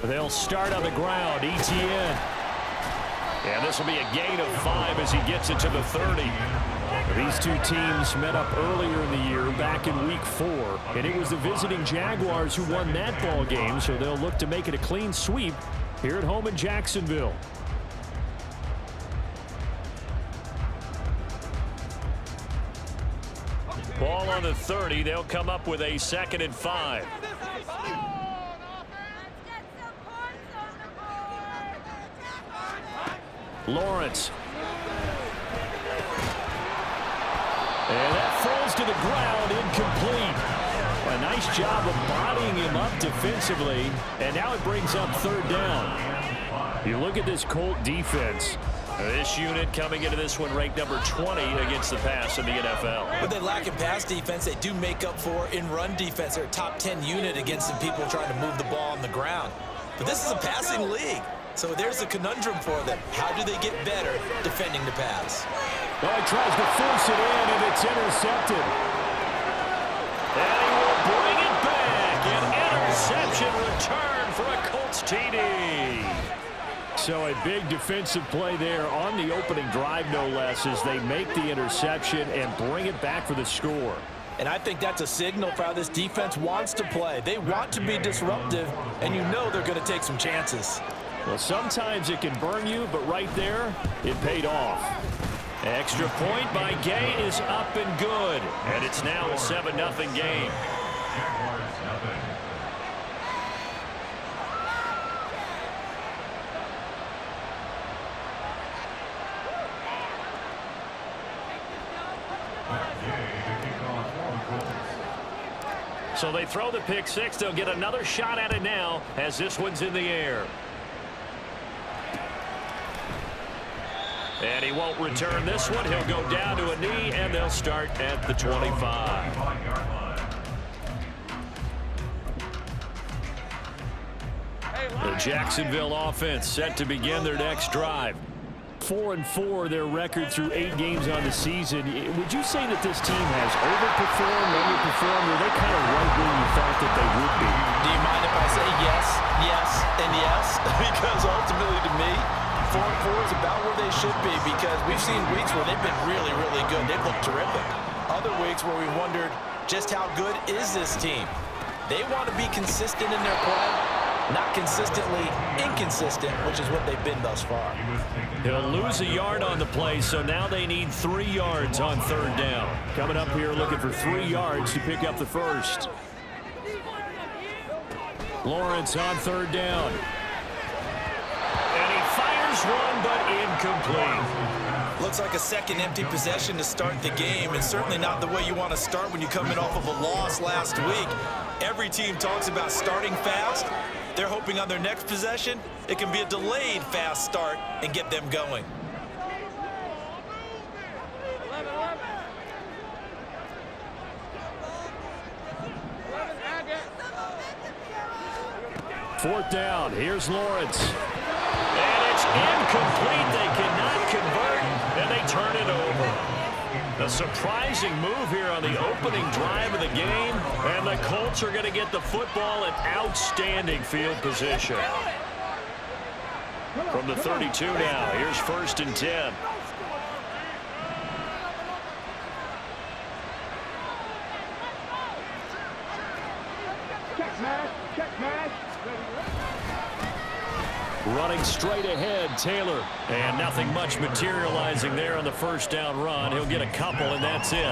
They'll start on the ground. ETN. And this will be a gain of 5 as he gets it to the 30. These two teams met up earlier in the year, back in Week 4. And it was the visiting Jaguars who won that ball game, so they'll look to make it a clean sweep here at home in Jacksonville. Ball on the 30. They'll come up with a 2nd and 5. Lawrence. And that falls to the ground, incomplete. A nice job of bodying him up defensively, and now it brings up 3rd down. You look at this Colt defense. This unit coming into this one ranked number 20 against the pass in the NFL. When they lack in pass defense, they do make up for in run defense. They're a top 10 unit against the people trying to move the ball on the ground. But this is a passing league. So there's a conundrum for them. How do they get better defending the pass? Well, he tries to force it in, and it's intercepted. And he will bring it back. An interception return for a Colts TD. So a big defensive play there on the opening drive, no less, as they make the interception and bring it back for the score. And I think that's a signal for how this defense wants to play. They want to be disruptive, and you know they're going to take some chances. Well, sometimes it can burn you, but right there, it paid off. Extra point by Gay is up and good. And it's now a 7-0 game. So they throw the pick six. They'll get another shot at it now as this one's in the air. And he won't return this one. He'll go down to a knee, and they'll start at the 25. The Jacksonville offense set to begin their next drive. 4-4 their record through 8 games on the season. Would you say that this team has overperformed, underperformed, or they kind of right where you thought that they would be? Do you mind if I say yes, yes, and yes? Because ultimately to me, 4-4 is about where they should be, because we've seen weeks where they've been really, really good. They've looked terrific. Other weeks where we wondered just how good is this team. They want to be consistent in their play, not consistently inconsistent, which is what they've been thus far. He'll lose a yard on the play, so now they need 3 yards on 3rd down. Coming up here looking for 3 yards to pick up the first. Lawrence on 3rd down. And he fires one, but incomplete. Looks like a second empty possession to start the game, and certainly not the way you want to start when you're coming off of a loss last week. Every team talks about starting fast. They're hoping on their next possession, it can be a delayed fast start and get them going. Fourth down. Here's Lawrence. And it's incomplete. They cannot convert, and they turn it over. A surprising move here on the opening drive of the game, and the Colts are going to get the football in outstanding field position. From the 32 now, here's 1st and 10. Running straight ahead, Taylor. And nothing much materializing there on the 1st down run. He'll get a couple, and that's it.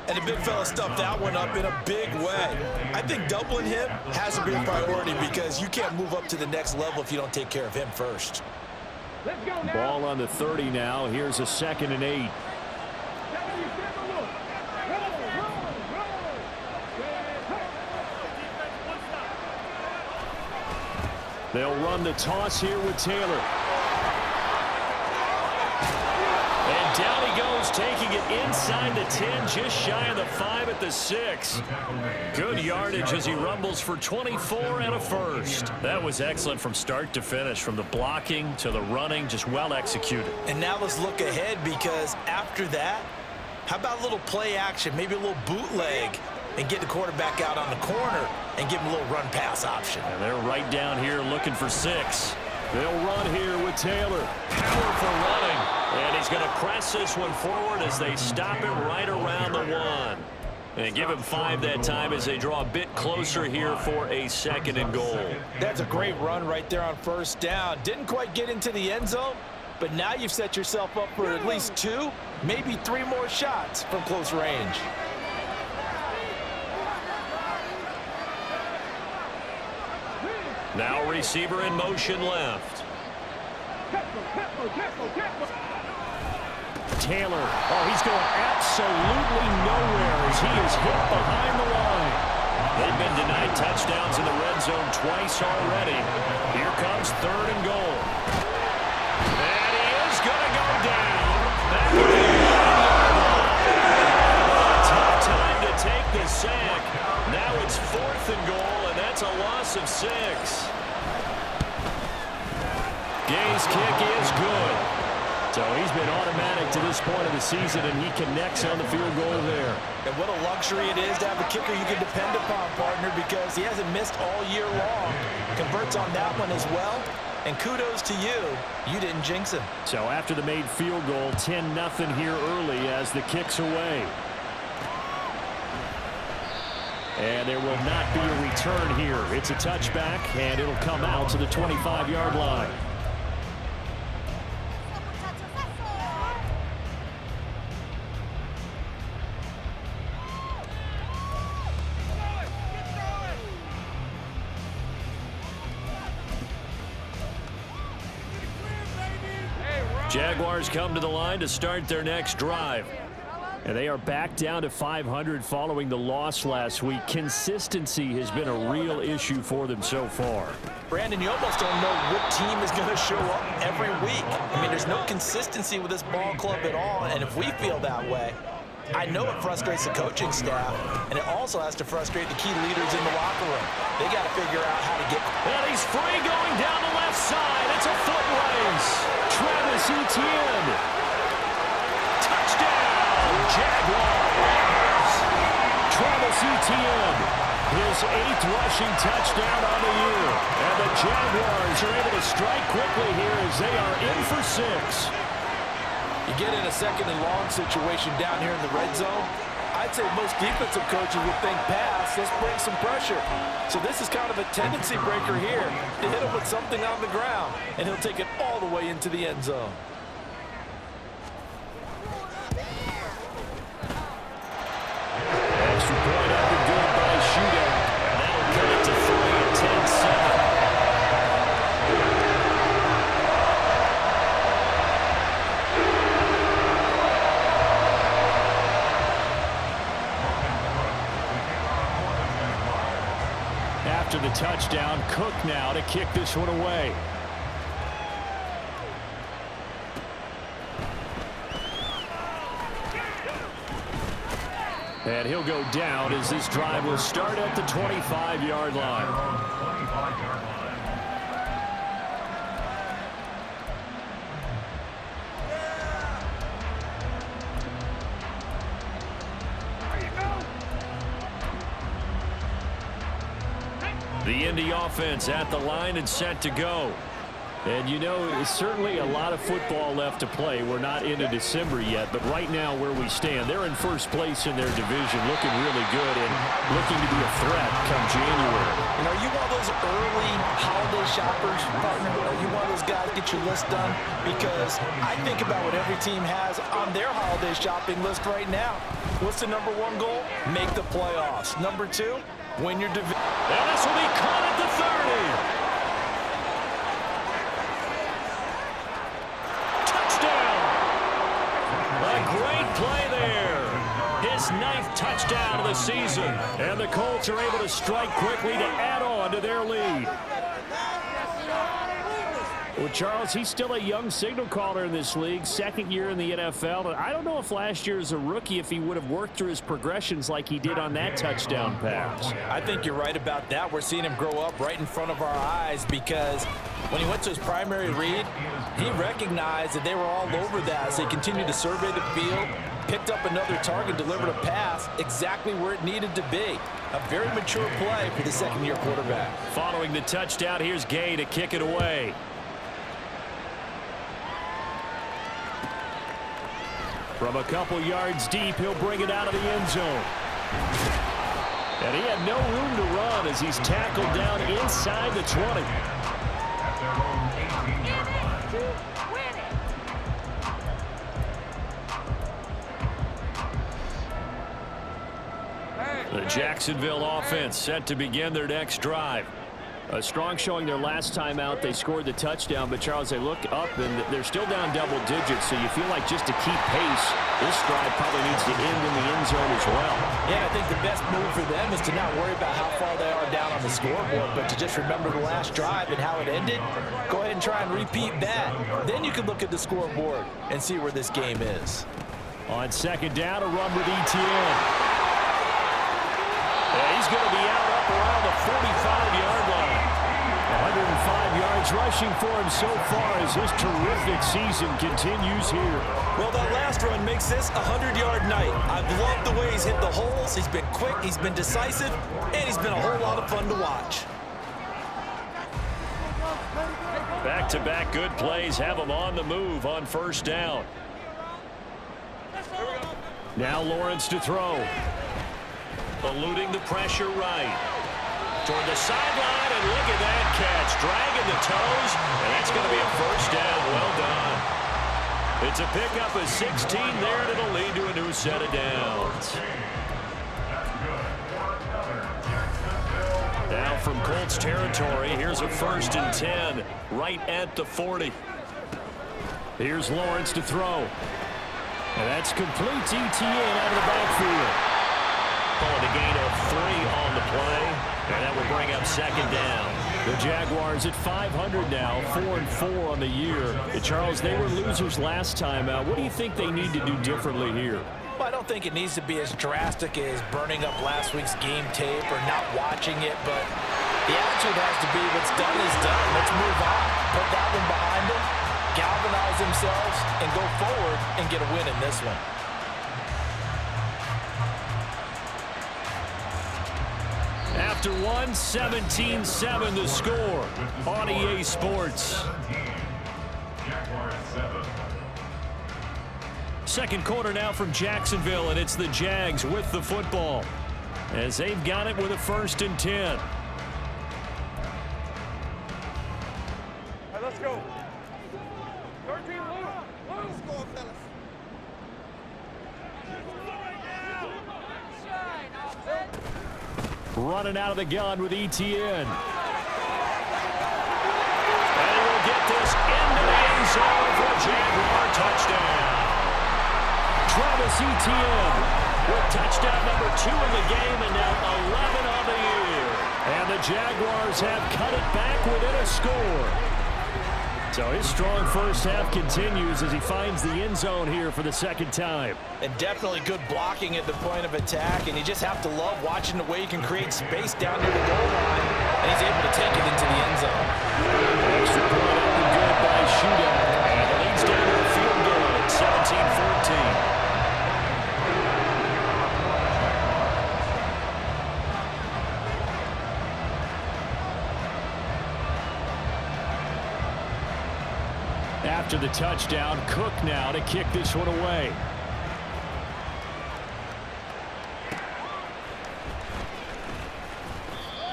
And the big fella stuffed that one up in a big way. I think doubling him has to be a priority, because you can't move up to the next level if you don't take care of him first. Ball on the 30 now. Here's a 2nd and 8. They'll run the toss here with Taylor. And down he goes, taking it inside the 10, just shy of the 5 at the 6. Good yardage as he rumbles for 24 and a first. That was excellent from start to finish, from the blocking to the running, just well executed. And now let's look ahead, because after that, How about a little play action, maybe a little bootleg, and get the quarterback out on the corner and give him a little run pass option? And they're right down here looking for 6. They'll run here with Taylor. Powerful running. And he's going to press this one forward as they stop him right around the 1. And give him 5 that time as they draw a bit closer here for a 2nd and goal. That's a great run right there on 1st down. Didn't quite get into the end zone, but now you've set yourself up for at least 2, maybe 3 more shots from close range. Now receiver in motion left. Taylor, oh, he's going absolutely nowhere as he is hit behind the line. They've been denied touchdowns in the red zone twice already. Here comes 3rd and goal. And he is going to go down. Back to the 9-yard line. Tough time to take the sack. Now it's 4th and goal, and that's a loss of 6. Gay's kick is good. So he's been automatic to this point of the season, and he connects on the field goal there. And what a luxury it is to have a kicker you can depend upon, partner, because he hasn't missed all year long. Converts on that one as well. And kudos to you. You didn't jinx him. So after the made field goal, 10-0 here early as the kick's away. And there will not be a return here. It's a touchback, and it'll come out to the 25-yard line. Jaguars come to the line to start their next drive. And they are back down to 500 following the loss last week. Consistency has been a real issue for them so far. Brandon, you almost don't know what team is going to show up every week. I mean, there's no consistency with this ball club at all, and if we feel that way, I know it frustrates the coaching staff, and it also has to frustrate the key leaders in the locker room. They got to figure out how to get... And he's free going down the left side. It's a foot race. Travis Etienne. Touchdown, Jaguars. Travis Etienne, his 8th rushing touchdown on the year. And the Jaguars are able to strike quickly here as they are in for 6. You get in a 2nd and long situation down here in the red zone, I'd say most defensive coaches would think pass, let's bring some pressure. So this is kind of a tendency breaker here to hit him with something on the ground, and he'll take it all the way into the end zone. Extra point up and good by shootout. And that'll cut it to 3 and 10-7. After the touchdown, Cook now to kick this one away. And he'll go down as this drive will start at the 25-yard line. The Indy offense at the line and set to go. And you know, it's certainly a lot of football left to play. We're not into December yet, but right now where we stand, they're in first place in their division, looking really good and looking to be a threat come January. And are you one of those early holiday shoppers, partner? Are you one of those guys get your list done? Because I think about what every team has on their holiday shopping list right now. What's the #1 goal? Make the playoffs. #2, win your division. And this will be caught at the 30. Great play there. His 9th touchdown of the season. And the Colts are able to strike quickly to add on to their lead. Well, Charles, he's still a young signal caller in this league, 2nd year in the NFL. And I don't know if last year as a rookie, if he would have worked through his progressions like he did on that touchdown pass. I think you're right about that. We're seeing him grow up right in front of our eyes because when he went to his primary read, He recognized that they were all over that as they continued to survey the field, picked up another target, delivered a pass exactly where it needed to be. A very mature play for the second-year quarterback. Following the touchdown, here's Gay to kick it away. From a couple yards deep, he'll bring it out of the end zone. And he had no room to run as he's tackled down inside the 20. The Jacksonville offense set to begin their next drive. A strong showing their last time out. They scored the touchdown, but Charles, they look up and they're still down double digits, so you feel like just to keep pace, this drive probably needs to end in the end zone as well. Yeah, I think the best move for them is to not worry about how far they are down on the scoreboard, but to just remember the last drive and how it ended. Go ahead and try and repeat that. Then you can look at the scoreboard and see where this game is. On second down, a run with ETN. Yeah, he's going to be out up around the 45-yard line. 105 yards rushing for him so far as his terrific season continues here. Well, that last run makes this a 100-yard night. I've loved the way he's hit the holes. He's been quick, he's been decisive, and he's been a whole lot of fun to watch. Back-to-back good plays have him on the move on first down. Now Lawrence to throw. Eluding the pressure right. Toward the sideline, and look at that catch. Dragging the toes, and that's going to be a first down. Well done. It's a pickup of 16 there, and it'll lead to a new set of downs. Now from Colts territory, here's a 1st and 10 right at the 40. Here's Lawrence to throw. And that's complete to ETN out of the backfield. Calling a gain of 3 on the play, and that will bring up second down. The Jaguars at 500 now, 4-4 on the year. Charles, they were losers last time out. What do you think they need to do differently here? Well, I don't think it needs to be as drastic as burning up last week's game tape or not watching it, but the attitude has to be what's done is done. Let's move on. Put that one behind them, galvanize themselves, and go forward and get a win in this one. After 17-7 the score on EA Sports. Second quarter now from Jacksonville, and it's the Jags with the football as they've got it with a 1st and 10. All right, let's go. 13, let's go, fellas. Running out of the gun with ETN. And he will get this into the end zone for a Jaguar touchdown. Travis Etienne with touchdown number 2 in the game and now 11 on the year. And the Jaguars have cut it back within a score. So his strong first half continues as he finds the end zone here for the second time. And definitely good blocking at the point of attack, and you just have to love watching the way you can create space down near the goal line, and he's able to take it into the end zone. Extra point up and good by Shootout. And it leads down to a field goal at 17-14. After the touchdown, Cook now to kick this one away.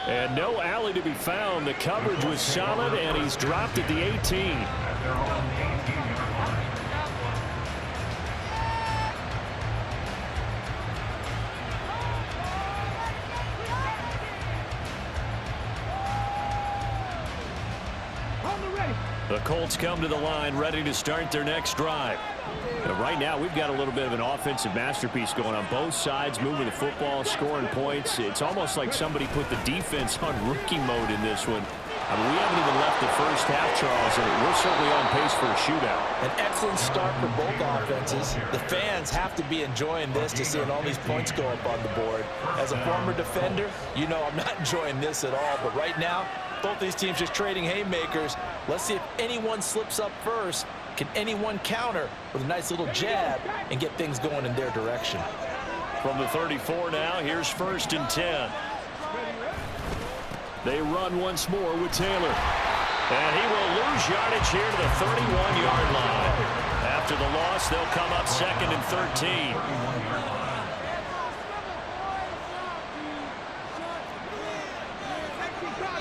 And no alley to be found. The coverage was solid, and he's dropped at the 18. The Colts come to the line ready to start their next drive. And right now we've got a little bit of an offensive masterpiece going on both sides, moving the football, scoring points. It's almost like somebody put the defense on rookie mode in this one. I mean, we haven't even left the first half, Charles, and we're certainly on pace for a shootout. An excellent start for both offenses. The fans have to be enjoying this to seeing all these points go up on the board. As a former defender, you know I'm not enjoying this at all, but right now, Both these teams just trading haymakers. Let's see if anyone slips up first. Can anyone counter with a nice little jab and get things going in their direction? From the 34 now, here's 1st and 10. They run once more with Taylor. And he will lose yardage here to the 31-yard line. After the loss, they'll come up 2nd and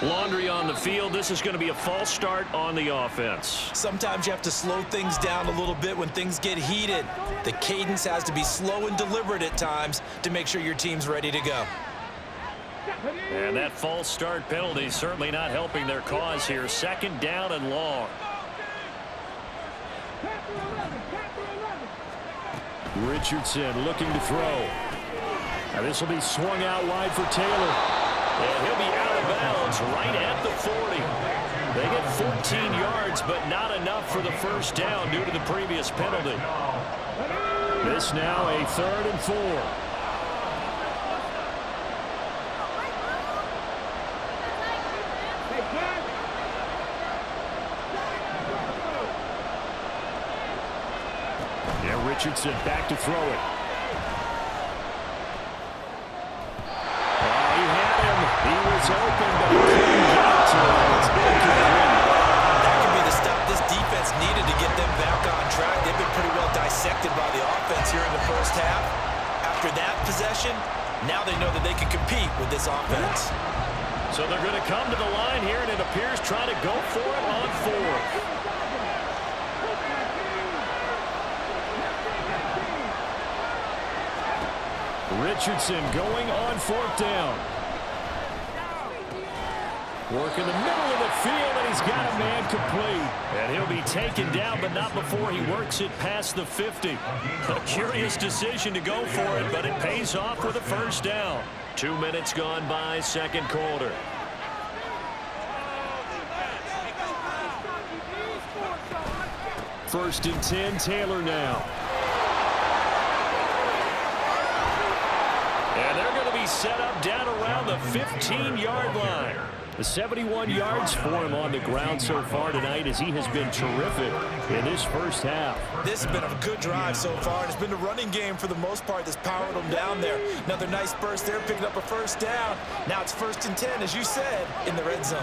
13. Laundry on the field. This is going to be a false start on the offense. Sometimes you have to slow things down a little bit when things get heated. The cadence has to be slow and deliberate at times to make sure your team's ready to go. And that false start penalty certainly not helping their cause here. 2nd down and long. Richardson looking to throw. Now this will be swung out wide for Taylor. And he'll be out of bounds right at the 40. They get 14 yards, but not enough for the 1st down due to the previous penalty. This now a 3rd and 4. Richardson back to throw it. Oh, he had him. He was open, but he couldn't get to it. It's incomplete. That could be the stop this defense needed to get them back on track. They've been pretty well dissected by the offense here in the 1st half. After that possession, now they know that they can compete with this offense. So they're going to come to the line here, and it appears trying to go for it on 4th. Richardson going on 4th down. Work in the middle of the field, and he's got a man complete. And he'll be taken down, but not before he works it past the 50. A curious decision to go for it, but it pays off with a 1st down. 2 minutes gone by, 2nd quarter. First and 10, Taylor now. And they're going to be set up down around the 15-yard line. The 71 yards for him on the ground so far tonight as he has been terrific in this 1st half. This has been a good drive so far, and it's been the running game for the most part that's powered them down there. Another nice burst there, picking up a 1st down. Now it's 1st and 10, as you said, in the red zone.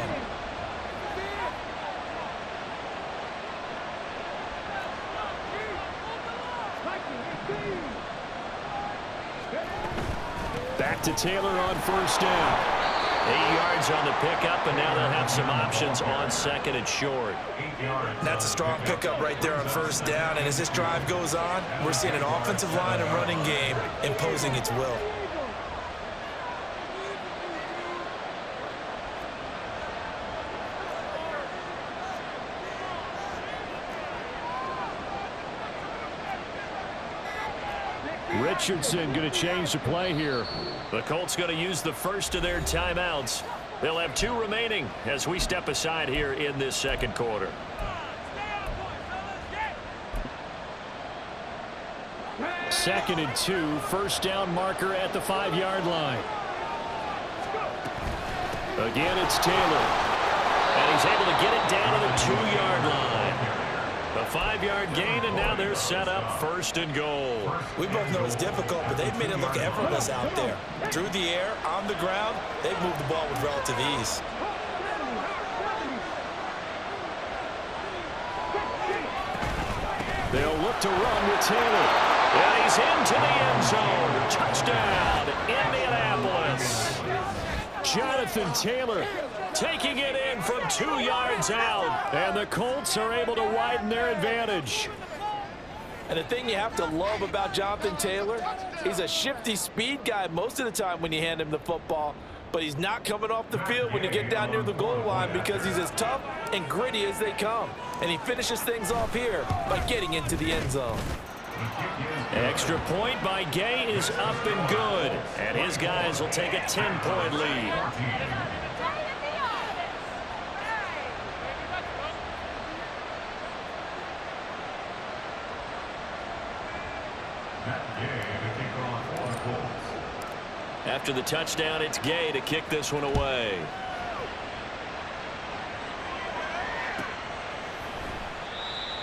Back to Taylor on 1st down. 8 yards on the pickup, and now they'll have some options on 2nd and short. That's a strong pickup right there on 1st down, and as this drive goes on, we're seeing an offensive line and running game imposing its will. Richardson going to change the play here. The Colts going to use the 1st of their timeouts. They'll have 2 remaining as we step aside here in this 2nd quarter. Second and 2, 1st down marker at the 5-yard line. Again, it's Taylor. And he's able to get it down to the 2-yard line. A 5-yard gain, and now they're set up 1st and goal. We both know it's difficult, but they've made it look effortless out there. Through the air, on the ground, they've moved the ball with relative ease. They'll look to run with Taylor. And he's into the end zone. Touchdown, Indianapolis. Jonathan Taylor taking it in from 2 yards out. And the Colts are able to widen their advantage. And the thing you have to love about Jonathan Taylor, he's a shifty speed guy most of the time when you hand him the football. But he's not coming off the field when you get down near the goal line because he's as tough and gritty as they come. And he finishes things off here by getting into the end zone. Extra point by Gay is up and good. And his guys will take a 10-point lead. After the touchdown, it's Gay to kick this one away.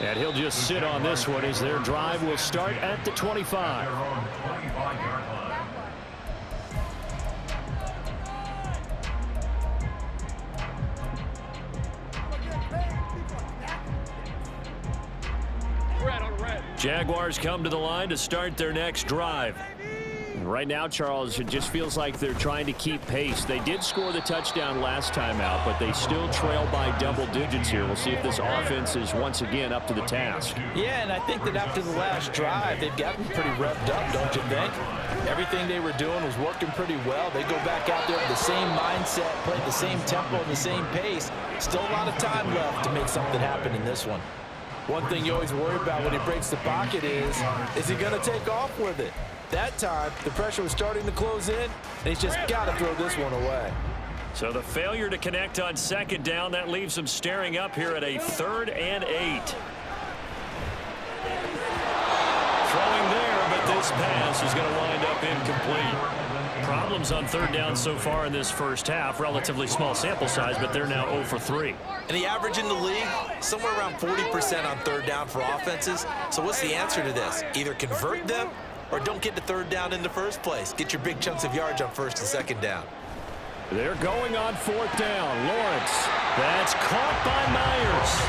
And he'll just sit on this one as their drive will start at the 25. Jaguars come to the line to start their next drive. Right now, Charles, it just feels like they're trying to keep pace. They did score the touchdown last time out, but they still trail by double digits here. We'll see if this offense is once again up to the task. Yeah, and I think that after the last drive, they've gotten pretty revved up, don't you think? Everything they were doing was working pretty well. They go back out there with the same mindset, play the same tempo, and the same pace. Still a lot of time left to make something happen in this one. One thing you always worry about when he breaks the pocket is he going to take off with it? That time, the pressure was starting to close in, and he's just got to throw this one away. So the failure to connect on second down, that leaves them staring up here at a 3rd and 8. Throwing there, but this pass is going to wind up incomplete. Problems on 3rd down so far in this first half. Relatively small sample size, but they're now 0 for 3. And the average in the league, somewhere around 40% on 3rd down for offenses. So what's the answer to this? Either convert them or don't get to 3rd down in the first place. Get your big chunks of yards on 1st and 2nd down. They're going on 4th down. Lawrence. That's caught by Myers.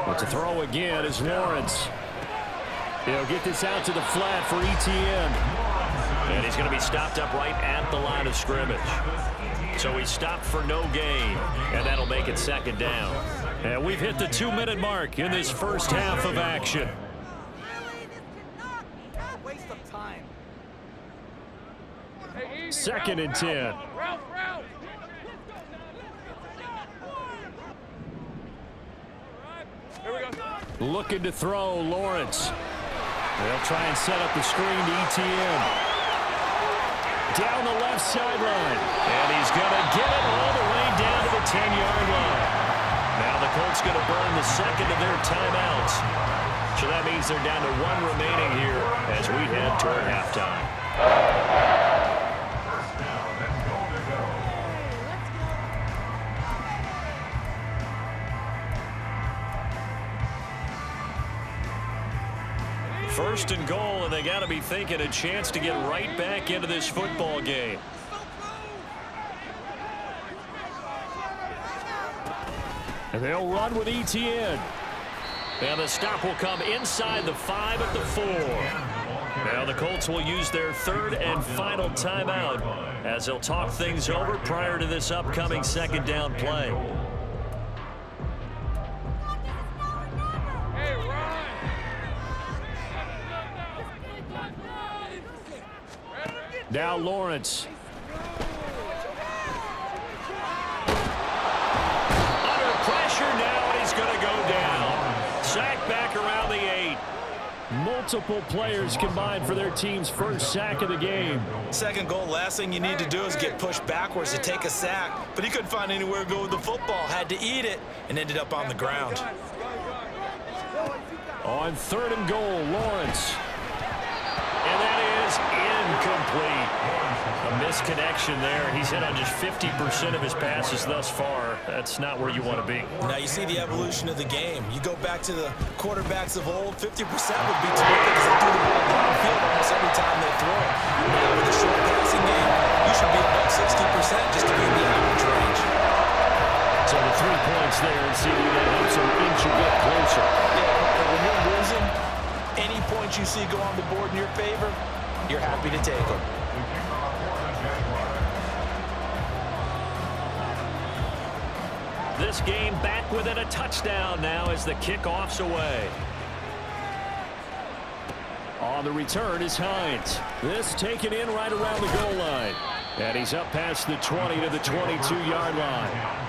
But to throw again is Lawrence. He'll get this out to the flat for Etienne. And he's going to be stopped up right at the line of scrimmage. So he's stopped for no gain, and that'll make it 2nd down. And we've hit the 2-minute mark in this first half of action. Waste of time. 2nd and 10. Looking to throw, Lawrence. They'll try and set up the screen to Etienne. Down the left sideline. And he's going to get it all the way down to the 10-yard line. Now the Colts going to burn the second of their timeouts. So that means they're down to 1 remaining here as we head toward halftime. First and goal, and they got to be thinking a chance to get right back into this football game. And they'll run with Etienne. And the stop will come inside the 5 at the 4. Now the Colts will use their 3rd and final timeout as they'll talk things over prior to this upcoming 2nd down play. Now Lawrence. Under pressure now, and he's going to go down. Sack back around the 8. Multiple players combined for their team's first sack of the game. 2nd goal, last thing you need to do is get pushed backwards to take a sack. But he couldn't find anywhere to go with the football. Had to eat it and ended up on the ground. On 3rd and goal, Lawrence. And that is incomplete. A misconnection there. He's hit on just 50% of his passes thus far. That's not where you want to be. Now you see the evolution of the game. You go back to the quarterbacks of old, 50% would be terrific because they threw the ball downfield almost every time they throw it. Now with the short passing game, you should be about 60% just to be in the average range. So the 3 points there, and see that helps him inch a bit closer. Yeah, when you're losing, any points you see go on the board in your favor, you're happy to take them. This game back within a touchdown now as the kickoff's away. On the return is Hines. This taken in right around the goal line. And he's up past the 20 to the 22-yard line.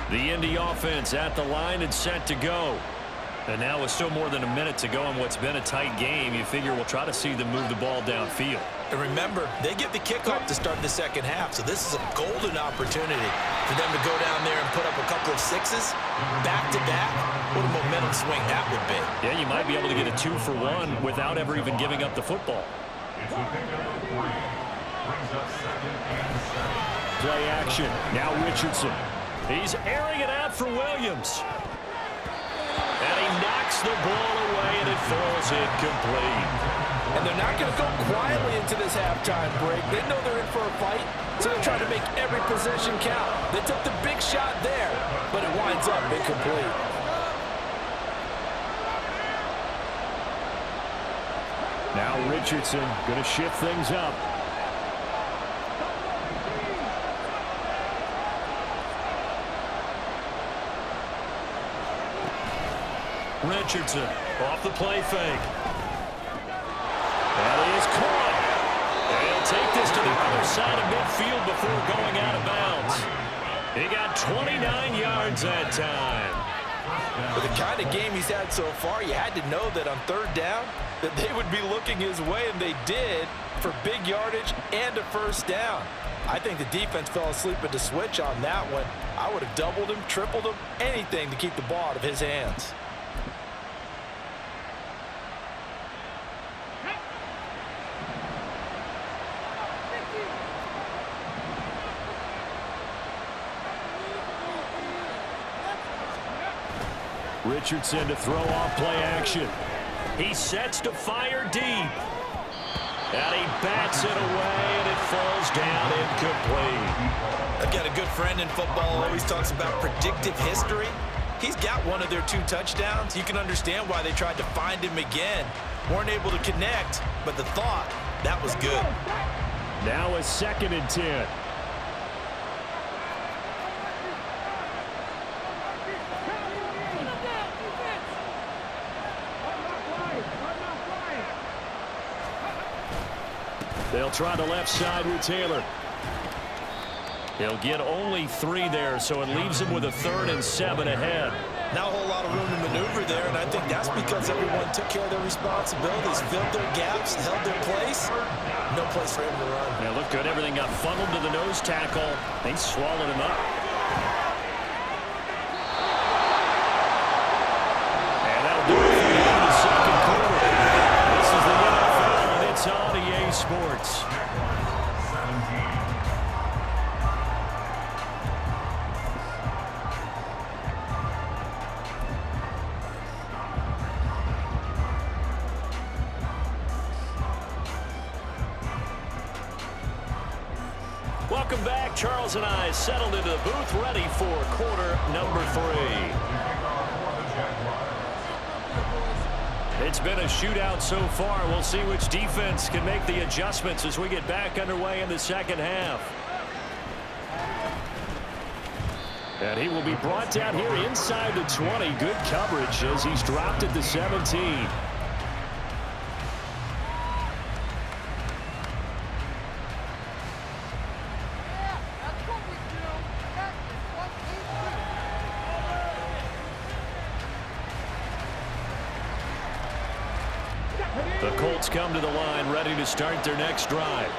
The Indy offense at the line and set to go. And now with still more than a minute to go in what's been a tight game, you figure we'll try to see them move the ball downfield. And remember, they get the kickoff to start the second half, so this is a golden opportunity for them to go down there and put up a couple of sixes back-to-back. What a momentum swing that would be. Yeah, you might be able to get a 2-for-1 without ever even giving up the football. Play action. Now Richardson. He's airing it out for Williams. And he knocks the ball away, and it falls incomplete. And they're not going to go quietly into this halftime break. They know they're in for a fight, so they're trying to make every possession count. They took the big shot there, but it winds up incomplete. Now Richardson going to shift things up. Richardson off the play fake. That is caught. He'll take this to the other side of midfield before going out of bounds. He got 29 yards that time. With the kind of game he's had so far, you had to know that on third down that they would be looking his way, and they did, for big yardage and a first down. I think the defense fell asleep at the switch on that one. I would have doubled him, tripled him, anything to keep the ball out of his hands. Richardson to throw off play action. He sets to fire deep. And he bats it away, and it falls down incomplete. I've got a good friend in football who always talks about predictive history. He's got one of their 2 touchdowns. You can understand why they tried to find him again. Weren't able to connect, but the thought, that was good. Now a 2nd and 10. They'll try the left side with Taylor. He'll get only 3 there, so it leaves him with a 3rd and 7 ahead. Not a whole lot of room to maneuver there, and I think that's because everyone took care of their responsibilities, filled their gaps, held their place. No place for him to run. Yeah, looked good. Everything got funneled to the nose tackle. They swallowed him up. And that'll do it for the end of the second quarter. This is the NFL, and it's on EA Sports. Welcome back. Charles and I settled into the booth, ready for quarter number 3. It's been a shootout so far. We'll see which defense can make the adjustments as we get back underway in the second half. And he will be brought down here inside the 20. Good coverage as he's dropped at the 17. The Colts come to the line ready to start their next drive.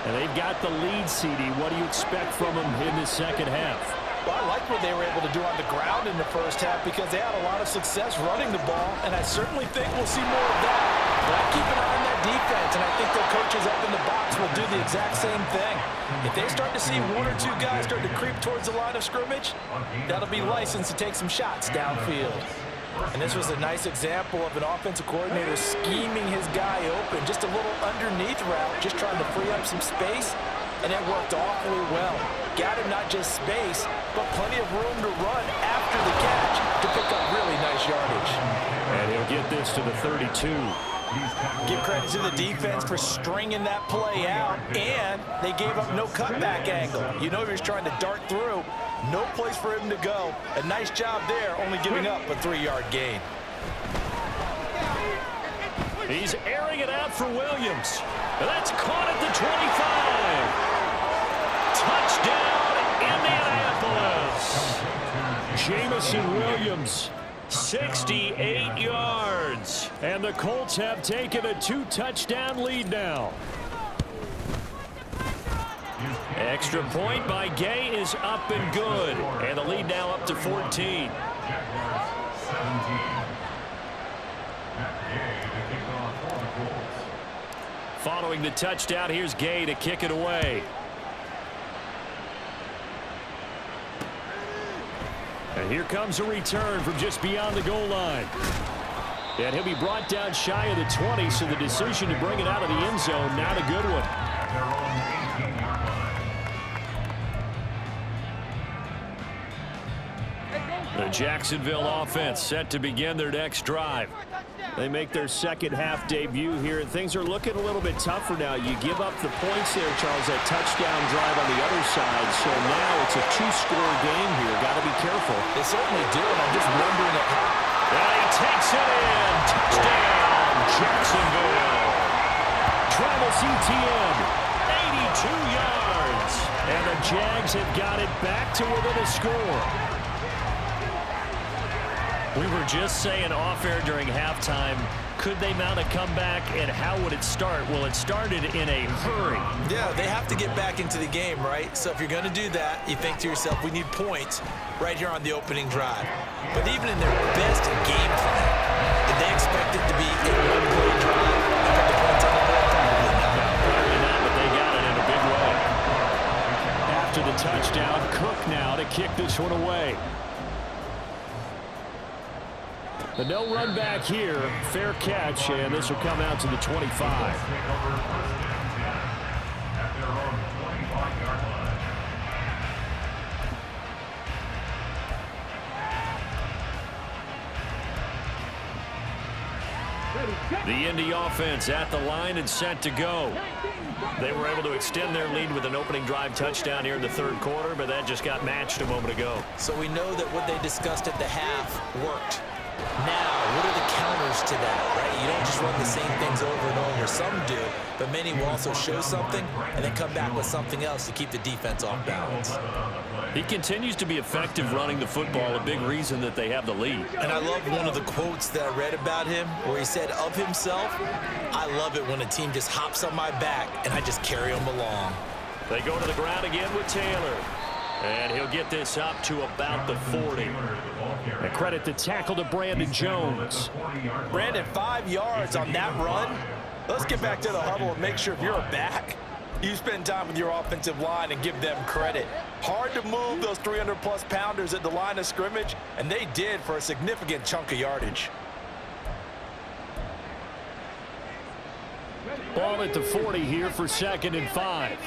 And they've got the lead, CD. What do you expect from them in the second half? Well, I like what they were able to do on the ground in the first half because they had a lot of success running the ball, and I certainly think we'll see more of that. But I keep an eye on that defense, and I think their coaches up in the box will do the exact same thing. If they start to see 1 or 2 guys start to creep towards the line of scrimmage, that'll be license to take some shots downfield. And this was a nice example of an offensive coordinator scheming his guy open. Just a little underneath route, just trying to free up some space, and it worked awfully well. Got him not just space, but plenty of room to run after the catch to pick up really nice yardage. And he'll get this to the 32. Give credit to the defense for stringing that play out, and they gave up no cutback angle. You know he was trying to dart through. No place for him to go. A nice job there, only giving up a 3-yard gain. He's airing it out for Williams. And that's caught at the 25. Touchdown, Indianapolis. Jamison Williams, 68 yards. And the Colts have taken a 2-touchdown lead now. Extra point by Gay is up and good. And the lead now up to 14. Following the touchdown, here's Gay to kick it away. And here comes a return from just beyond the goal line. And he'll be brought down shy of the 20, so the decision to bring it out of the end zone, not a good one. The Jacksonville offense set to begin their next drive. They make their second half debut here, and things are looking a little bit tougher now. You give up the points there, Charles, that touchdown drive on the other side, so now it's a two-score game here. Got to be careful. They certainly do, and I'm just wondering if... And he takes it in. Touchdown, Jacksonville. Travis Etienne, 82 yards. And the Jags have got it back to within a score. We were just saying off-air during halftime, could they mount a comeback, and how would it start? Well, it started in a hurry. Yeah, they have to get back into the game, right? So if you're going to do that, you think to yourself, we need points right here on the opening drive. But even in their best game plan, did they expect it to be a one-play drive? Put the points on the board? Probably not. Probably not, but they got it in a big way. After the touchdown, Cook now to kick this one away. The no run back here, fair catch, and this will come out to the 25. The Indy offense at the line and set to go. They were able to extend their lead with an opening drive touchdown here in the third quarter, but that just got matched a moment ago. So we know that what they discussed at the half worked. Now, what are the counters to that, right? You don't just run the same things over and over. Some do, but many will also show something and then come back with something else to keep the defense off balance. He continues to be effective running the football, a big reason that they have the lead. And I love one of the quotes that I read about him where he said of himself, I love it when a team just hops on my back and I just carry them along. They go to the ground again with Taylor. And he'll get this up to about the 40. And credit the tackle to Brandon Jones. Brandon, 5 yards on that run. Let's get back to the huddle and make sure if you're a back, you spend time with your offensive line and give them credit. Hard to move those 300-plus pounders at the line of scrimmage, and they did for a significant chunk of yardage. Ball at the 40 here for 2nd and 5.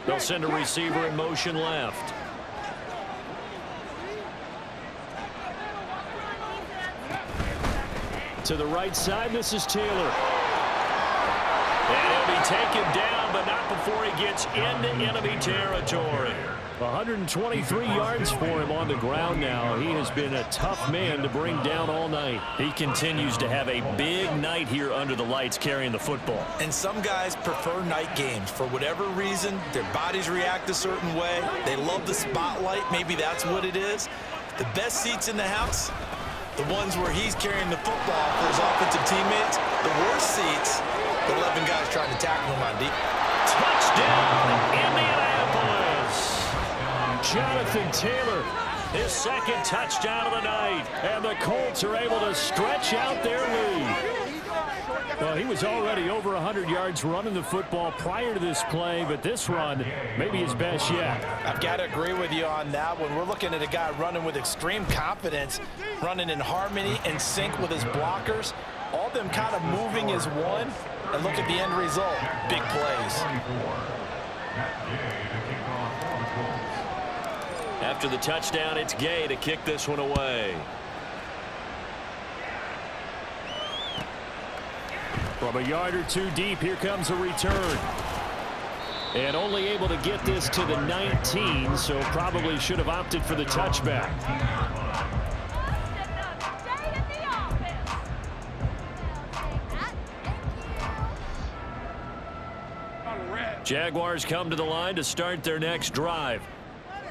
They'll send a receiver in motion left. To the right side, this is Taylor. And he'll be taken down, but not before he gets into enemy territory. 123 yards for him on the ground now. He has been a tough man to bring down all night. He continues to have a big night here under the lights carrying the football. And some guys prefer night games. For whatever reason, their bodies react a certain way. They love the spotlight. Maybe that's what it is. The best seats in the house, the ones where he's carrying the football for his offensive teammates. The worst seats, the 11 guys trying to tackle him on deep. Touchdown, Indianapolis. Jonathan Taylor, his second touchdown of the night, and the Colts are able to stretch out their lead. Well, he was already over 100 yards running the football prior to this play, but this run may be his best yet. I've got to agree with you on that one. We're looking at a guy running with extreme confidence, running in harmony and sync with his blockers, all of them kind of moving as one, and look at the end result. Big plays. After the touchdown, it's Gay to kick this one away. From a yard or two deep, here comes a return. And only able to get this to the 19, so probably should have opted for the touchback. Jaguars come to the line to start their next drive.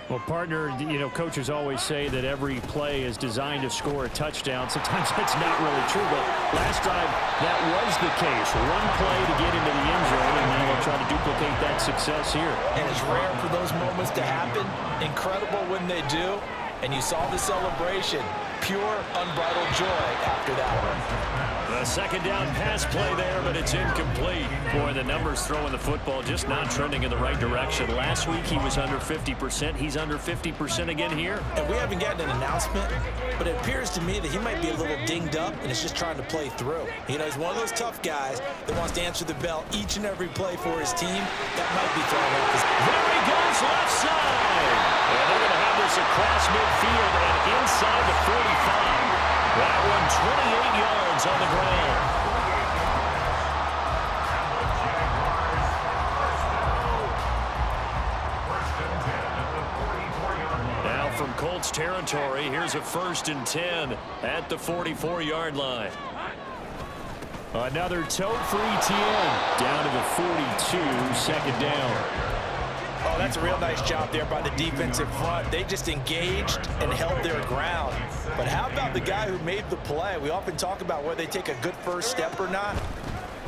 Well, partner, you know, coaches always say that every play is designed to score a touchdown. Sometimes that's not really true, but last time that was the case. One play to get into the end zone, and then they'll try to duplicate that success here. And it's rare for those moments to happen. Incredible when they do. And you saw the celebration. Pure, unbridled joy after that one. A second down pass play there, but it's incomplete. Boy, the numbers throwing the football just not trending in the right direction. Last week he was under 50%. He's under 50% again here. And we haven't gotten an announcement, but it appears to me that he might be a little dinged up and is just trying to play through. You know, he's one of those tough guys that wants to answer the bell each and every play for his team. That might be throwing up his... There he goes, left side. And they're going to have this across midfield and inside the 45. That one 28 yards on the ground. Now from Colts territory, here's a 1st and 10 at the 44-yard line. Another tote for ETN. Down to the 42, second down. Oh, that's a real nice job there by the defensive front. They just engaged and held their ground. But how about the guy who made the play? We often talk about whether they take a good first step or not.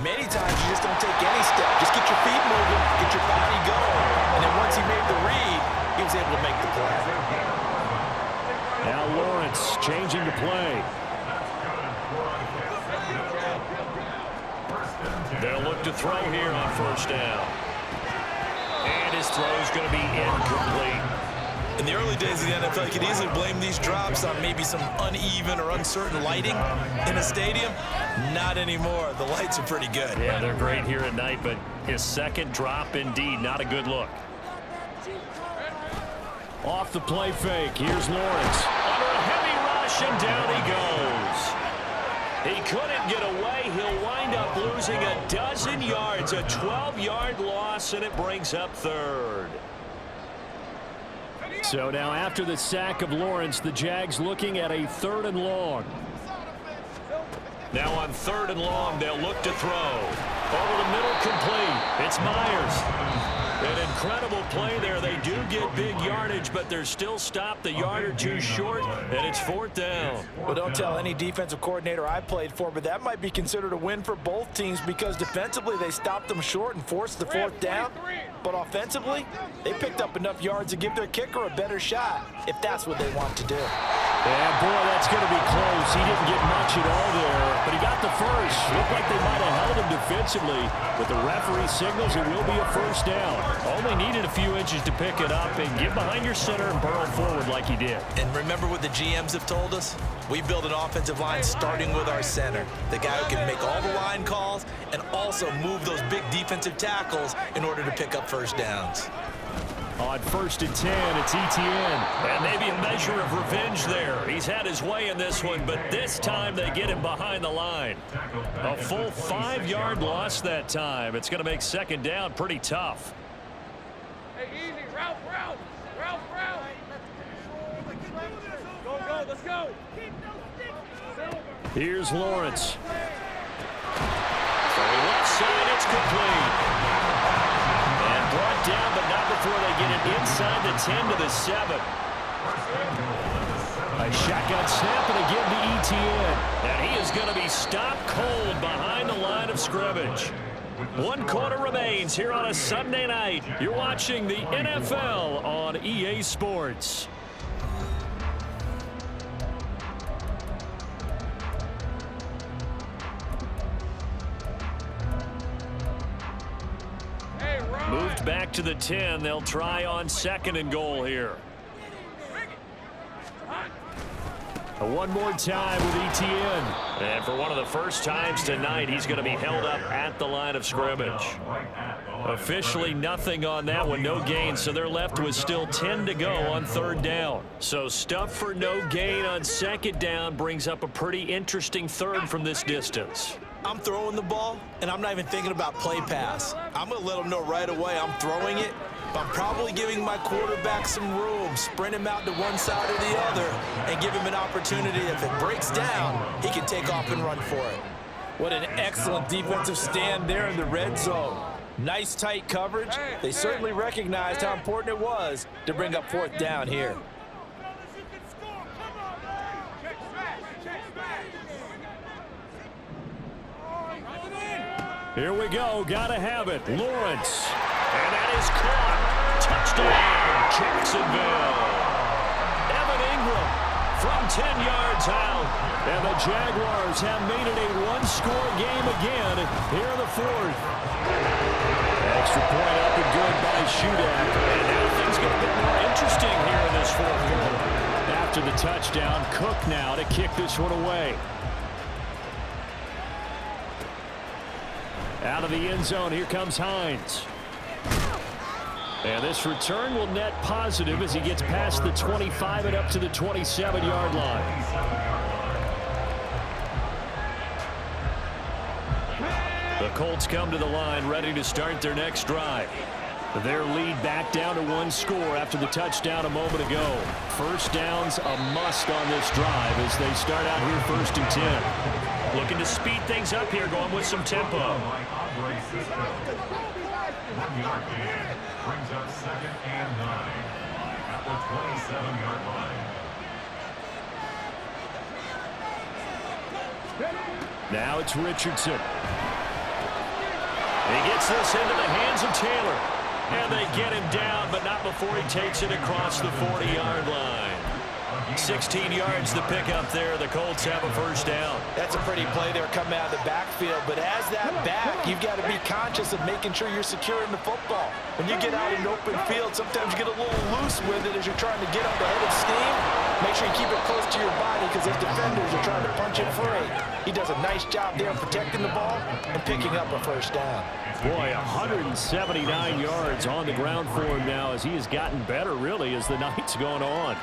Many times you just don't take any step. Just get your feet moving, get your body going. And then once he made the read, he was able to make the play. Now Lawrence changing to play. They'll look to throw here on 1st down. And his throw is going to be incomplete. In the early days of the NFL, you could easily blame these drops on maybe some uneven or uncertain lighting in a stadium. Not anymore. The lights are pretty good. Yeah, they're great here at night, but his second drop, indeed, not a good look. Off the play fake. Here's Lawrence. Under a heavy rush, and down he goes. He couldn't get away. He'll wind up losing a dozen yards, a 12-yard loss, and it brings up 3rd. So now after the sack of Lawrence, the Jags looking at a 3rd and long. Now on 3rd and long, they'll look to throw. Over the middle, complete. It's Myers. An incredible play there. They do get big yardage, but they're still stopped a yard or two short, and it's 4th down. Well, don't tell any defensive coordinator I played for, but that might be considered a win for both teams because defensively they stopped them short and forced the 4th down. But offensively, they picked up enough yards to give their kicker a better shot if that's what they want to do. Yeah, boy, that's going to be close. He didn't get much at all there, but he got the first. Looked like they might have held him defensively, but the referee signals it will be a 1st down. Only needed a few inches to pick it up and get behind your center and burrow forward like he did. And remember what the GMs have told us? We build an offensive line starting with our center, the guy who can make all the line calls and also move those big defensive tackles in order to pick up 1st downs. On 1st and 10, it's ETN. And maybe a measure of revenge there. He's had his way in this one, but this time they get him behind the line. A full 5-yard loss that time. It's going to make 2nd down pretty tough. Hey, easy. Route. Go. Let's go. Here's Lawrence. From the left side, it's complete. And brought down, but not before they get it inside the 10 to the 7. A shotgun snap and a give to ETN. And he is going to be stopped cold behind the line of scrimmage. 1 quarter remains here on a Sunday night. You're watching the NFL on EA Sports. Moved back to the 10. They'll try on 2nd and goal here. One more time with ETN. And for one of the first times tonight, he's going to be held up at the line of scrimmage. Officially nothing on that one, no gain, so they're left with still 10 to go on 3rd down. So stuff for no gain on 2nd down brings up a pretty interesting 3rd from this distance. I'm throwing the ball, and I'm not even thinking about play pass. I'm going to let them know right away I'm throwing it, but I'm probably giving my quarterback some room, sprint him out to one side or the other, and give him an opportunity. If it breaks down, he can take off and run for it. What an excellent defensive stand there in the red zone. Nice tight coverage. They certainly recognized how important it was to bring up fourth down here. Here we go. Gotta have it. Lawrence. And that is caught. Touchdown, Jacksonville. Evan Ingram from 10 yards out. And the Jaguars have made it a one-score game again here in the fourth. Extra point up and good by Shudak. And now things get a bit more interesting here in this fourth quarter. After the touchdown, Cook now to kick this one away. Out of the end zone, here comes Hines. And this return will net positive as he gets past the 25 and up to the 27-yard line. The Colts come to the line ready to start their next drive. Their lead back down to one score after the touchdown a moment ago. First down's a must on this drive as they start out here 1st and 10. Looking to speed things up here, going with some tempo. 1 yard gain brings up 2nd and 9 at the 27-yard line. Now it's Richardson. He gets this into the hands of Taylor. And they get him down, but not before he takes it across the 40-yard line. 16 yards to pick up there. The Colts have a first down. That's a pretty play there coming out of the backfield. But as that back, you've got to be conscious of making sure you're securing the football. When you get out in open field, sometimes you get a little loose with it as you're trying to get up ahead of steam. Make sure you keep it close to your body because those defenders are trying to punch it free. He does a nice job there protecting the ball and picking up a first down. Boy, 179 yards on the ground for him now as he has gotten better, really, as the night's gone on.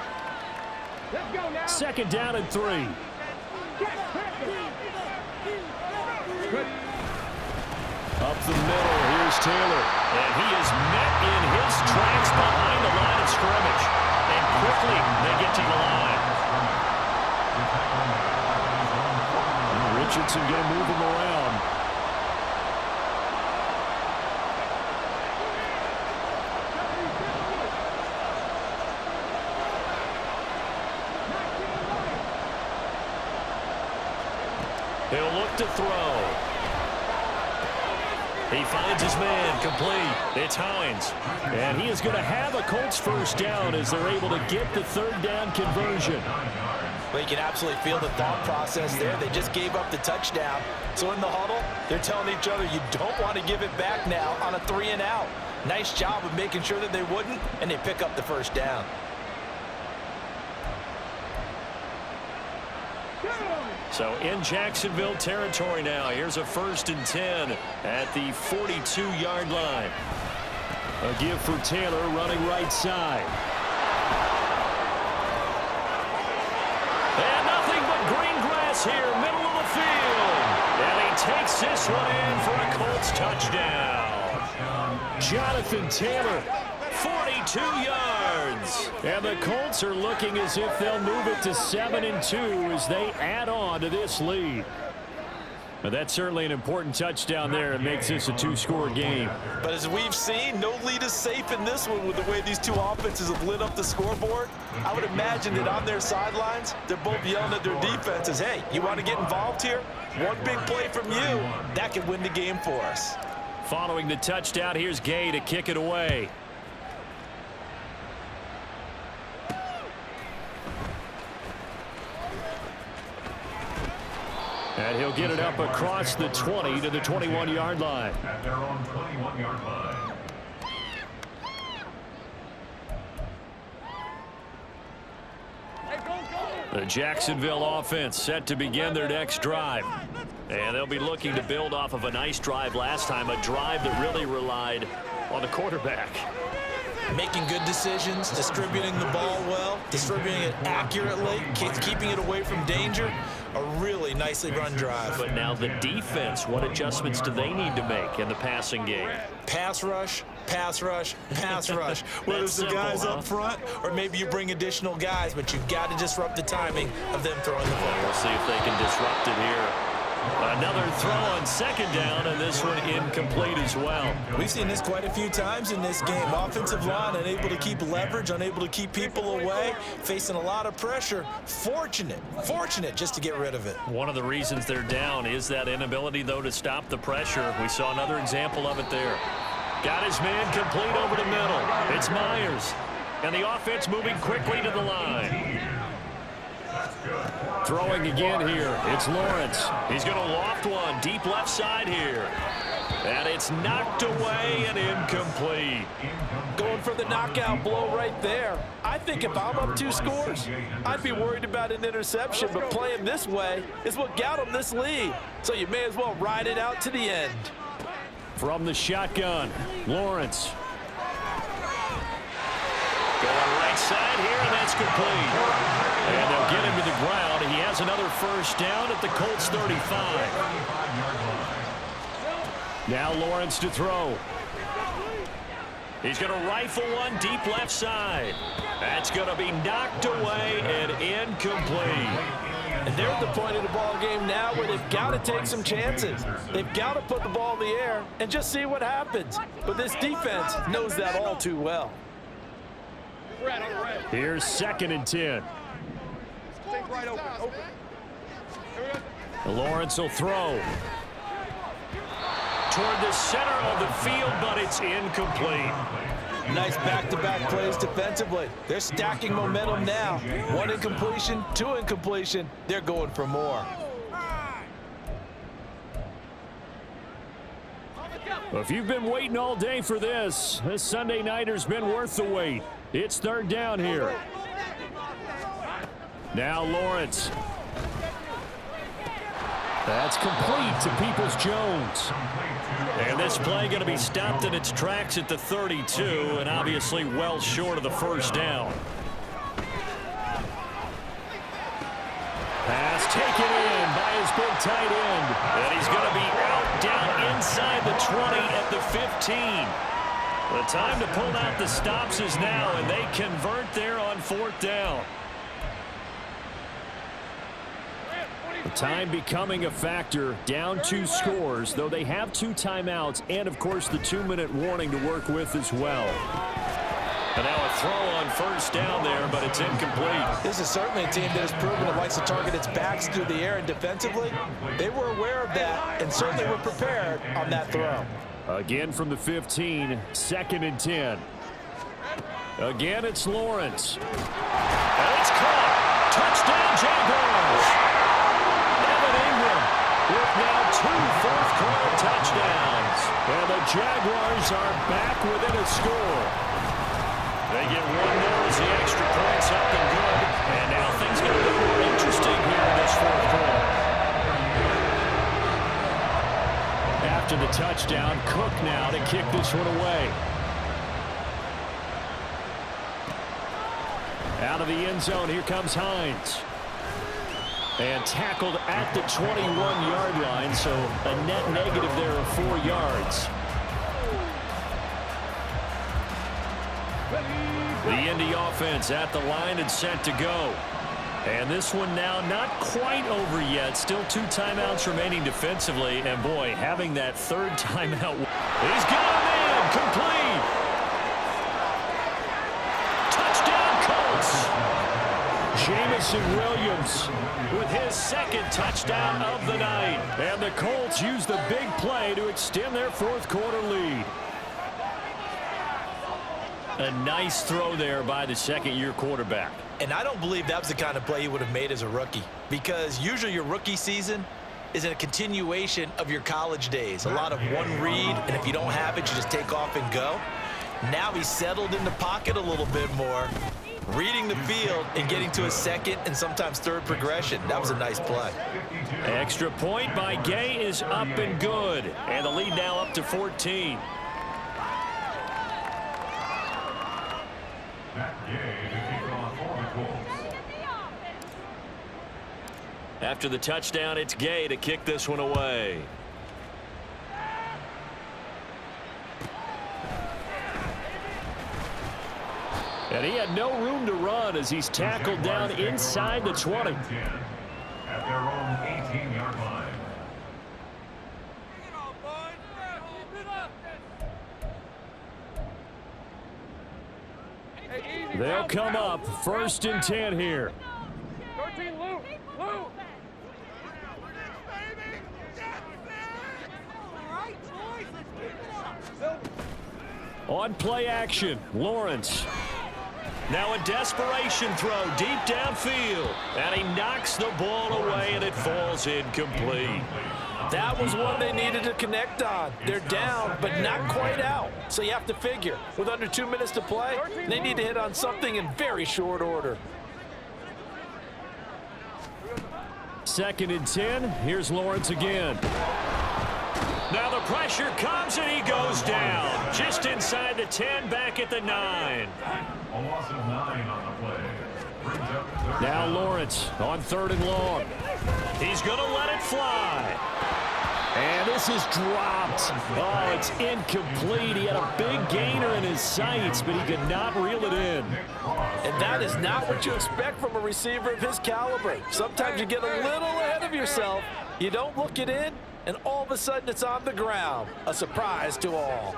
Let's go now. 2nd down and 3. Up the middle, here's Taylor. And he is met in his tracks behind the line of scrimmage. And quickly, they get to the line. Richardson going to move him around. He'll look to throw. He finds his man, complete. It's Hines. And he is going to have a Colts first down as they're able to get the 3rd down conversion. Well, you can absolutely feel the thought process there. They just gave up the touchdown. So in the huddle, they're telling each other, you don't want to give it back now on a 3 and out. Nice job of making sure that they wouldn't, and they pick up the first down. So in Jacksonville territory now. Here's a 1st and 10 at the 42-yard line. A give for Taylor running right side. And nothing but green grass here, middle of the field. And he takes this one in for a Colts touchdown. Jonathan Taylor, 42 yards. And the Colts are looking as if they'll move it to 7-2 as they add on to this lead. But that's certainly an important touchdown there. It makes this a 2-score game. But as we've seen, no lead is safe in this one with the way these two offenses have lit up the scoreboard. I would imagine that on their sidelines, they're both yelling at their defenses, hey, you want to get involved here? One big play from you, that could win the game for us. Following the touchdown, here's Gay to kick it away. And he'll get it up across the 20 to the 21-yard line. At their own 21-yard line. The Jacksonville offense set to begin their next drive. And they'll be looking to build off of a nice drive last time, a drive that really relied on the quarterback. Making good decisions, distributing the ball well, distributing it accurately, keeping it away from danger. A really nicely run drive. But now the defense, what adjustments do they need to make in the passing game? Pass rush, pass rush, pass rush. Whether it's the guys up front or maybe you bring additional guys, but you've got to disrupt the timing of them throwing the ball. We'll see if they can disrupt it here. Another throw on second down, and this one incomplete as well. We've seen this quite a few times in this game. Offensive line unable to keep leverage, unable to keep people away, facing a lot of pressure. Fortunate just to get rid of it. One of the reasons they're down is that inability, though, to stop the pressure. We saw another example of it there. Got his man complete over the middle. It's Myers. And the offense moving quickly to the line. Throwing again here. It's Lawrence. He's going to loft one deep left side here. And it's knocked away and incomplete. Going for the knockout blow right there. I think if I'm up 2 scores, I'd be worried about an interception, but playing this way is what got him this lead. So you may as well ride it out to the end. From the shotgun, Lawrence. Going right side here, and that's complete. And they'll get him to the ground. He has another first down at the Colts 35. Now Lawrence to throw. He's going to rifle one deep left side. That's going to be knocked away and incomplete. And they're at the point of the ball game now where they've got to take some chances. They've got to put the ball in the air and just see what happens. But this defense knows that all too well. Here's 2nd and 10. Lawrence will throw. Toward the center of the field, but it's incomplete. Nice back-to-back plays defensively. They're stacking momentum now. 1 incompletion, 2 incompletion. They're going for more. Well, if you've been waiting all day for this Sunday nighter's been worth the wait. It's 3rd down here. Now Lawrence. That's complete to Peoples-Jones. And this play going to be stopped in its tracks at the 32, and obviously well short of the first down. Pass taken in by his big tight end. And he's going to be out down inside the 20 at the 15. The time to pull out the stops is now, and they convert there on 4th down. The time becoming a factor, down 2 scores, though they have 2 timeouts and, of course, the 2-minute warning to work with as well. And now a throw on first down there, but it's incomplete. This is certainly a team that has proven it likes to target its backs through the air, and defensively, they were aware of that and certainly were prepared on that throw. Again from the 15, 2nd and 10. Again, it's Lawrence. And it's caught. Touchdown, Jaguars. With now 2 fourth-quarter touchdowns. And the Jaguars are back within a score. They get 1 more as the extra point's up and good. And now things going to be more interesting here in this 4th quarter. After the touchdown, Cook now to kick this one away. Out of the end zone, here comes Hines. And tackled at the 21-yard line, so a net negative there of 4 yards. The Indy offense at the line and set to go. And this one now not quite over yet. Still 2 timeouts remaining defensively. And, boy, having that 3rd timeout. He's got a man. Complete. Touchdown, Colts. Jamison Williams with his 2nd touchdown of the night. And the Colts use the big play to extend their 4th quarter lead. A nice throw there by the 2nd-year quarterback. And I don't believe that was the kind of play he would have made as a rookie, because usually your rookie season is a continuation of your college days. A lot of one read, and if you don't have it, you just take off and go. Now he's settled in the pocket a little bit more, reading the field and getting to a 2nd and sometimes 3rd progression. That was a nice play. Extra point by Gay is up and good. And the lead now up to 14. After the touchdown, it's Gay to kick this one away. And he had no room to run as he's tackled down inside the 20. At their own 18-yard line. They'll come up 1st and 10 here. 13, Lou. Lou. On play action, Lawrence. Now a desperation throw deep downfield. And he knocks the ball away, and it falls incomplete. That was one they needed to connect on. They're down, but not quite out. So you have to figure, with under 2 minutes to play, they need to hit on something in very short order. 2nd and 10. Here's Lawrence again. Now the pressure comes, and he goes down. Just inside the 10, back at the 9. A loss of 9 on the play. Brings up third Now down. Lawrence on 3rd and long. He's going to let it fly. And this is dropped. Oh, it's incomplete. He had a big gainer in his sights, but he could not reel it in. And that is not what you expect from a receiver of his caliber. Sometimes you get a little ahead of yourself. You don't look it in, and all of a sudden it's on the ground. A surprise to all.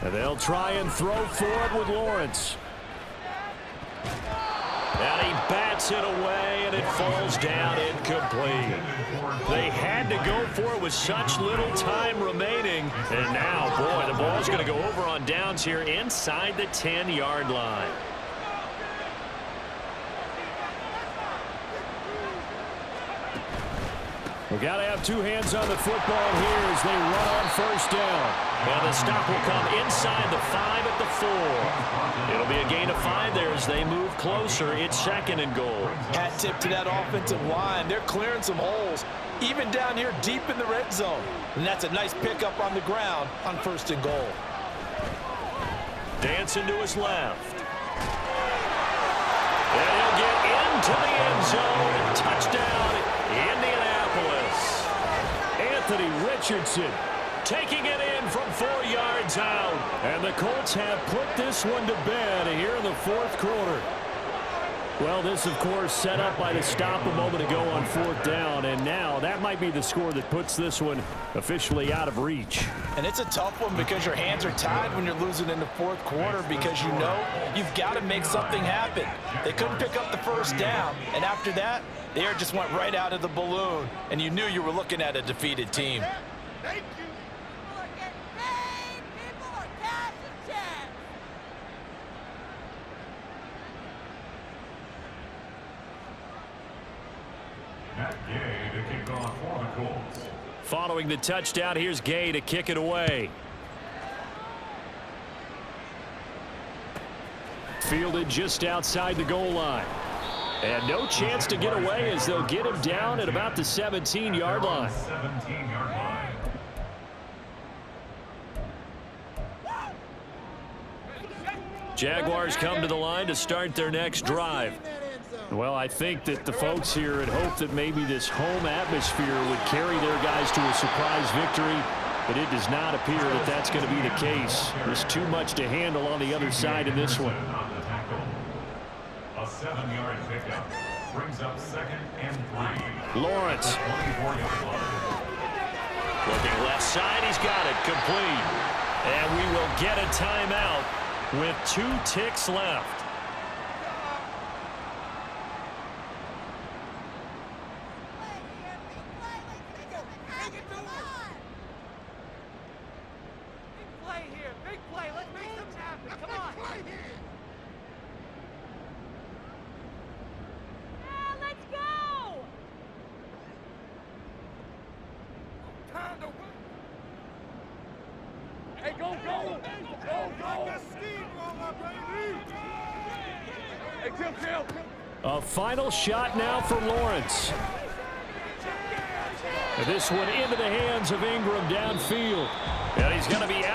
And they'll try and throw for it with Lawrence. And he bats it away, and it falls down incomplete. They had to go for it with such little time remaining. And now, boy, the ball's going to go over on downs here inside the 10-yard line. We've got to have 2 hands on the football here as they run on 1st down. And the stop will come inside the 5 at the 4. It'll be a gain of 5 there as they move closer. It's 2nd and goal. Hat tip to that offensive line. They're clearing some holes, even down here deep in the red zone. And that's a nice pickup on the ground on 1st and goal. Dancing to his left. And he'll get into the end zone. Touchdown, Indianapolis. Anthony Richardson taking it in from 4 yards out. And the Colts have put this one to bed here in the 4th quarter. Well, this, of course, set up by the stop a moment ago on 4th down. And now that might be the score that puts this one officially out of reach. And it's a tough one because your hands are tied when you're losing in the 4th quarter because you know you've got to make something happen. They couldn't pick up the 1st down. And after that, the air just went right out of the balloon. And you knew you were looking at a defeated team. Thank you. Matt Gay to kick off for the Colts. Following the touchdown, here's Gay to kick it away. Fielded just outside the goal line. And no chance to get away as they'll get him down at about the 17-yard line. 17-yard line. Jaguars come to the line to start their next drive. Well, I think that the folks here had hoped that maybe this home atmosphere would carry their guys to a surprise victory, but it does not appear that that's going to be the case. There's too much to handle on the other side in this one. A 7-yard pickup brings up 2nd and 3. Lawrence. 24-yard line. Looking left side, he's got it complete. And we will get a timeout with 2 ticks left. A final shot now for Lawrence. And this one into the hands of Ingram downfield. And he's going to be out.